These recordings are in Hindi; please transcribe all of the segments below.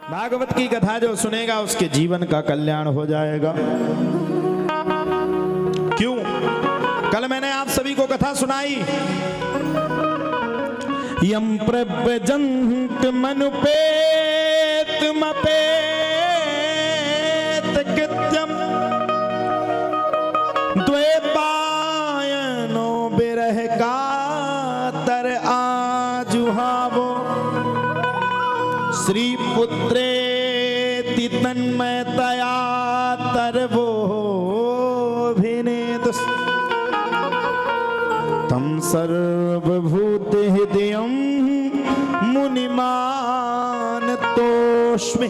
भागवत की कथा जो सुनेगा उसके जीवन का कल्याण हो जाएगा। क्यों? कल मैंने आप सभी को कथा सुनाई। यम प्रव्रजन्त मनुपेत मपेत कृत्यम द्वैपायनो बिरह का तर आजुहावो श्री पुत्रेति तन्मयतया तरवो भिनेदुस् तम सर्वभूत हृदयं मुनिमान तोष्मि।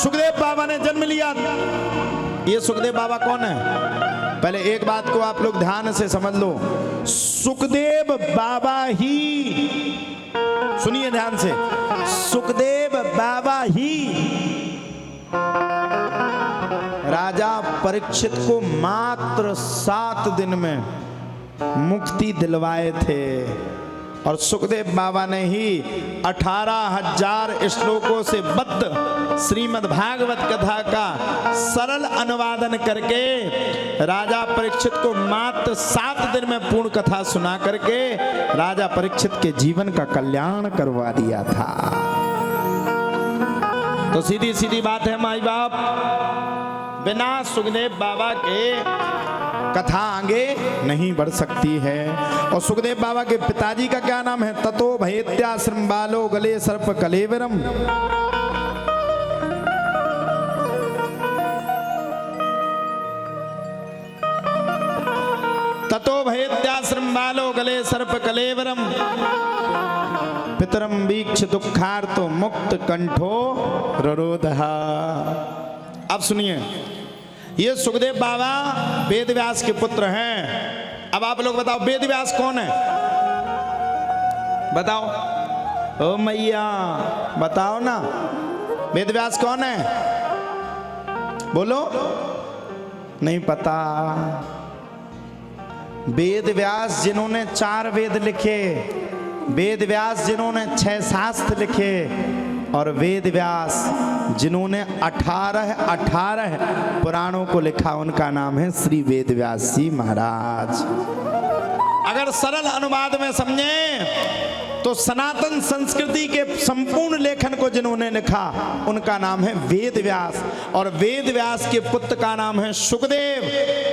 सुखदेव बाबा ने जन्म लिया। ये सुखदेव बाबा कौन है? पहले एक बात को आप लोग ध्यान से समझ लो। सुखदेव बाबा ही, सुनिए ध्यान से, सुखदेव बाबा ही राजा परीक्षित को मात्र 7 दिन में मुक्ति दिलवाए थे। और सुखदेव बाबा ने ही 18,000 श्लोकों से बद्ध श्रीमद् भागवत कथा का सरल अनुवादन करके राजा परीक्षित को मात्र 7 दिन में पूर्ण कथा सुना करके राजा परीक्षित के जीवन का कल्याण करवा दिया था। तो सीधी सीधी बात है माई बाप, बिना सुखदेव बाबा के कथा आगे नहीं बढ़ सकती है। और सुखदेव बाबा के पिताजी का क्या नाम है? ततो भयेत्याश्रम बालो गले सर्प कलेवरम। ततो भयेत्याश्रम बालो गले सर्प कलेवरम पितरम वीक्ष दुखार्तो मुक्त कंठो ररोदहा। अब सुनिए, ये सुखदेव बाबा वेद व्यास के पुत्र हैं। अब आप लोग बताओ वेद व्यास कौन है? बताओ ओ मैया, बताओ ना, वेद व्यास कौन है? बोलो। नहीं पता। वेद व्यास जिन्होंने 4 वेद लिखे, वेद व्यास जिन्होंने 6 शास्त्र लिखे, और वेद व्यास जिन्होंने 18 पुराणों को लिखा, उनका नाम है श्री वेद व्यास जी महाराज। अगर सरल अनुवाद में समझें तो सनातन संस्कृति के संपूर्ण लेखन को जिन्होंने लिखा उनका नाम है वेद व्यास। और वेद व्यास के पुत्र का नाम है सुखदेव।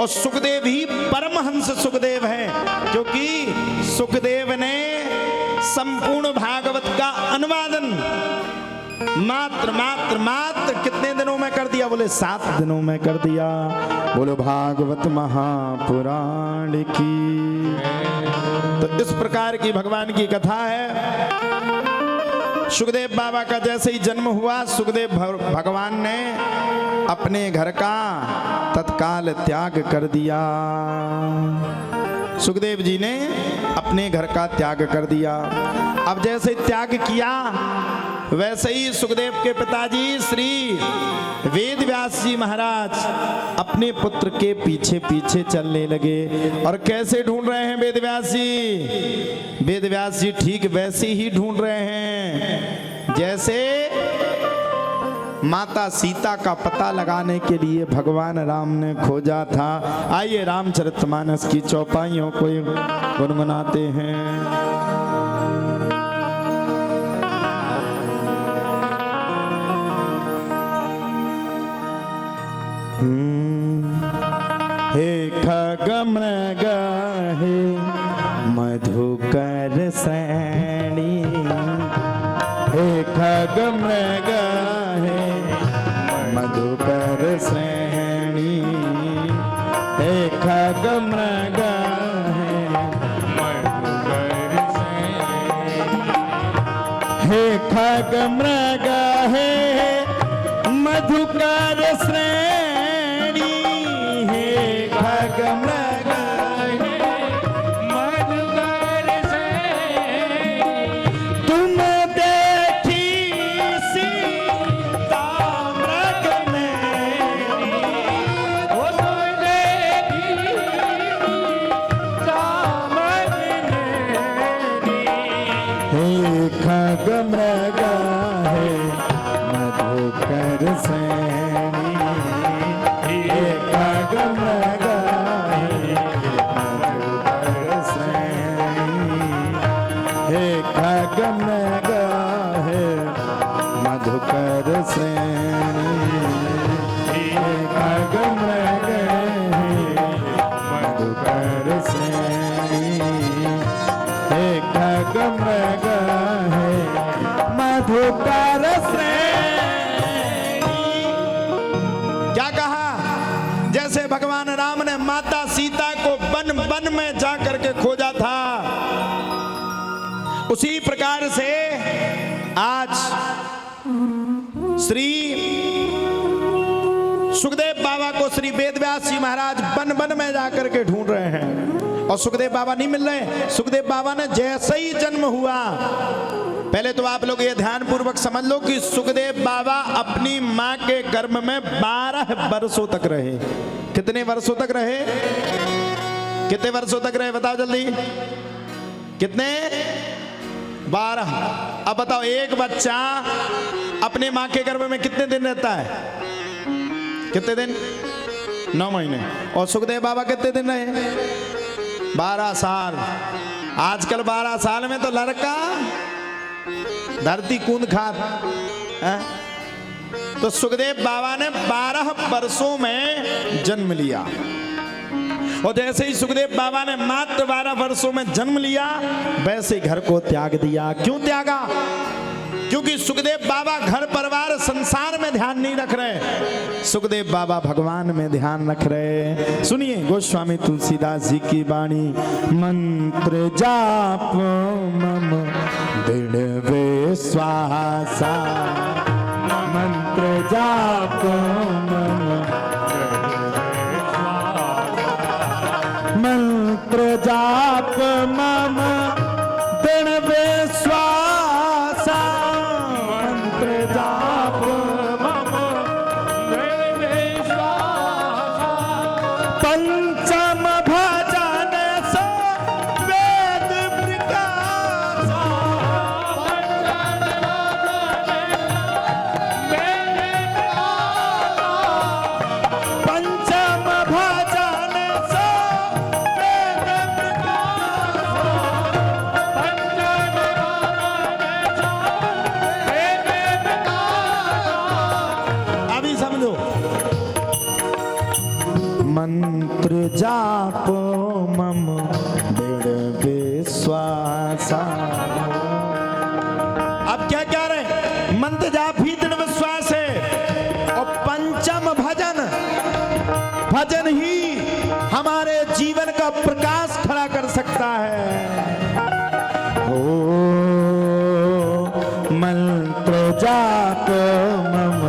और सुखदेव ही परमहंस सुखदेव हैं, क्योंकि सुखदेव ने संपूर्ण भागवत का अनुवादन मात्र कितने दिनों में कर दिया? बोले 7 दिनों में कर दिया। बोलो भागवत महापुराण की। तो इस प्रकार की भगवान की कथा है। सुखदेव बाबा का जैसे ही जन्म हुआ, सुखदेव भगवान ने अपने घर का तत्काल त्याग कर दिया। सुखदेव जी ने अपने घर का त्याग कर दिया। अब जैसे त्याग किया वैसे ही सुखदेव के पिताजी श्री वेद व्यास जी महाराज अपने पुत्र के पीछे पीछे चलने लगे। और कैसे ढूंढ रहे हैं वेद व्यास जी? वेद व्यास जी ठीक वैसे ही ढूंढ रहे हैं जैसे माता सीता का पता लगाने के लिए भगवान राम ने खोजा था। आइए रामचरितमानस की चौपाइयों को गुनगुनाते हैं। हे खगमृग हे मधुकर सैनी, हे खगमृग हे मधुकर सैनी, हे खगमृग हे मधुकर सैनी, हे खगमृग हे मधुकर श्रेणी, हे खगमृग हे मधुकर श्रेणी। तुम देखी सीता मृग नैनी, वो तुम देखी सीता मृग नैनी, हे खगमृग हे मधुकर श्रेणी खग मृग मधुकर श्रेणी खग मृग मधुकर श्रेणी। क्या कहा? जैसे भगवान राम ने माता सीता को वन वन में जाकर के खोजा था, उसी प्रकार से आज श्री सुखदेव बाबा को श्री वेदव्यास जी महाराज वन वन में जाकर के ढूंढ रहे हैं और सुखदेव बाबा नहीं मिल रहे। सुखदेव बाबा ने जैसे ही जन्म हुआ, पहले तो आप लोग ये ध्यान पूर्वक समझ लो कि सुखदेव बाबा अपनी मां के गर्भ में 12 वर्षों तक रहे। कितने वर्षों तक रहे? कितने वर्षों तक रहे बताओ जल्दी? कितने? 12। अब बताओ एक बच्चा अपने मां के गर्भ में कितने दिन रहता है? कितने दिन? 9 महीने। और सुखदेव बाबा कितने दिन रहे? 12 साल। आजकल 12 साल में तो लड़का धरती कूद खात है। तो सुखदेव बाबा ने 12 वर्षों में जन्म लिया और जैसे ही सुखदेव बाबा ने मात्र 12 वर्षों में जन्म लिया, वैसे घर को त्याग दिया। क्यों त्यागा? क्योंकि सुखदेव बाबा घर परिवार संसार में ध्यान नहीं रख रहे, सुखदेव बाबा भगवान में ध्यान रख रहे। सुनिए गोस्वामी तुलसीदास जी की वाणी। मंत्र जाप मम दृढ़ विश्वासा, मंत्र जाप मम मंत्र जाप मम दृढ़ विश्वासा, मंत्र जाप मम दृढ़ विश्वासा। पंचम भजन सो वेद प्रकाशा, पंचम भजन सो मंत्र जाप मम दृढ़ विश्वासा। अब क्या कह रहे? मंत्र जाप ही दृढ़ विश्वास है और पंचम भजन, भजन ही हमारे जीवन का प्रकाश खड़ा कर सकता है। ओ मंत्र जाप मम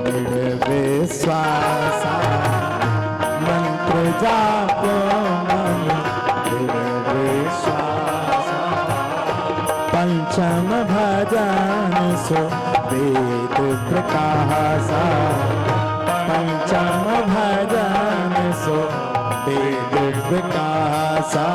दृढ़ विश्वासा, मंत्र जाप मम दृढ़ विश्वासा। पंचम भजन सो वेद प्रकाशा, पंचम भजन सो वेद प्रकाशा।